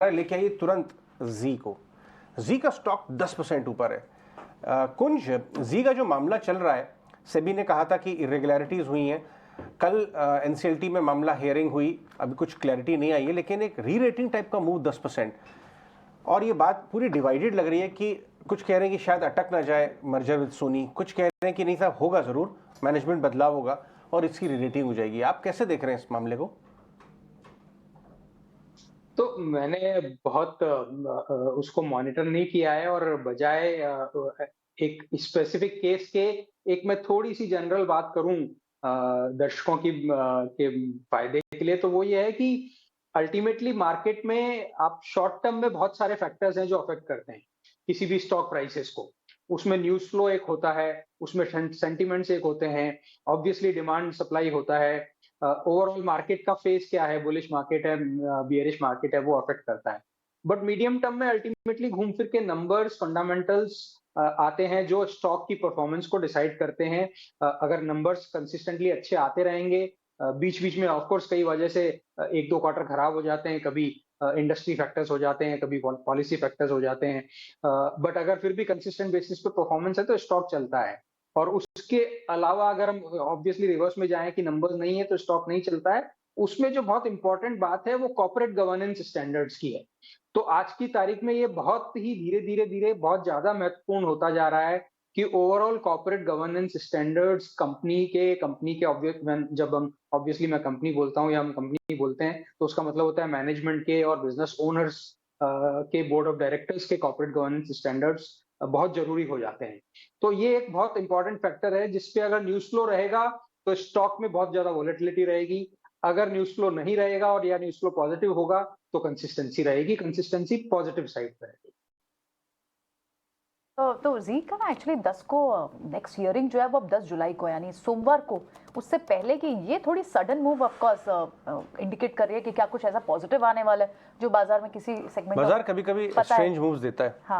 लेके आइए तुरंत जी को। जी का स्टॉक 10% ऊपर है। कुंज, जी का जो मामला चल रहा है, सेबी ने कहा था कि इरेगुलरिटीज हुई हैं। कल एनसीएलटी में मामला हियरिंग हुई, अभी कुछ क्लैरिटी नहीं आई है, लेकिन एक री रेटिंग टाइप का मूव 10%। और ये बात पूरी डिवाइडेड लग रही है कि कुछ कह रहे हैं कि शायद अटक ना जाए मर्जर विद सोनी, कुछ कह रहे हैं कि नहीं साहब होगा ज़रूर, मैनेजमेंट बदलाव होगा और इसकी री रेटिंग हो जाएगी। आप कैसे देख रहे हैं इस मामले को? तो मैंने बहुत उसको मॉनिटर नहीं किया है और बजाय एक स्पेसिफिक केस के एक मैं थोड़ी-सी जनरल बात करूँ दर्शकों के फ़ायदे के लिए, तो वो ये है कि अल्टीमेटली मार्केट में आप शॉर्ट टर्म में बहुत सारे फैक्टर्स हैं जो अफ़ेक्ट करते हैं, किसी भी स्टॉक प्राइसेस को। उसमें न्यूज़ फ्लो एक होता है, उसमें सेंटिमेंट्स एक होते हैं, ऑब्वियसली डिमांड सप्लाई होता है, ओवरऑल मार्केट का फेस क्या है, बुलिश मार्केट है, बियरिश मार्केट है, वो अफेक्ट करता है। बट मीडियम टर्म में अल्टीमेटली घूम फिर के नंबर्स, फंडामेंटल्स आते हैं जो स्टॉक की परफॉर्मेंस को डिसाइड करते हैं। अगर नंबर्स कंसिस्टेंटली अच्छे आते रहेंगे, बीच-बीच में ऑफ कोर्स कई वजह से 1-2 क्वार्टर खराब हो जाते हैं, कभी इंडस्ट्री फैक्टर्स हो जाते हैं, कभी पॉलिसी फैक्टर्स हो जाते हैं। बट अगर फिर भी कंसिस्टेंट बेसिस पे परफॉर्मेंस है तो स्टॉक चलता है। और उसके अलावा अगर हम ऑब्वियसली रिवर्स में जाएँ कि नंबर्स नहीं है तो स्टॉक नहीं चलता है, उसमें जो बहुत इम्पोर्टेंट बात है वो कॉर्पोरेट गवर्नेंस स्टैंडर्ड्स की है। तो आज की तारीख में ये बहुत ही धीरे-धीरे बहुत ज़्यादा महत्वपूर्ण होता जा रहा है कि overall corporate governance standards company के जब हम ऑब्वियसली मैं कंपनी बोलता हूँ या हम कंपनी बोलते हैं, तो उसका मतलब होता है मैनेजमेंट के और बिज़नेस ओनर्स के बोर्ड ऑफ डायरेक्टर्स के कॉर्पोरेट गवर्नेंस स्टैंडर्ड्स बहुत ज़रूरी हो जाते हैं। तो ये एक बहुत इंपॉर्टेंट फैक्टर है जिस पे अगर न्यूज़ फ्लो रहेगा, तो स्टॉक में बहुत ज़्यादा वोलेटिलिटी रहेगी। अगर न्यूज़ फ्लो नहीं रहेगा और या न्यूज़ फ्लो पॉजिटिव होगा, तो कंसिस्टेंसी रहेगी, कंसिस्टेंसी पॉजिटिव साइड पे रहेगी। तो जी का ना एक्चुअली 10 को नेक्स्ट हियरिंग जो है वो अब 10 जुलाई को यानी सोमवार को, उससे पहले की ये थोड़ी sudden move of course indicate कर रही है कि क्या कुछ ऐसा पॉजिटिव आने वाला है जो बाजार में किसी सेगमेंट बाजार कभी-कभी स्ट्रेंज मूव्स देता है। हाँ।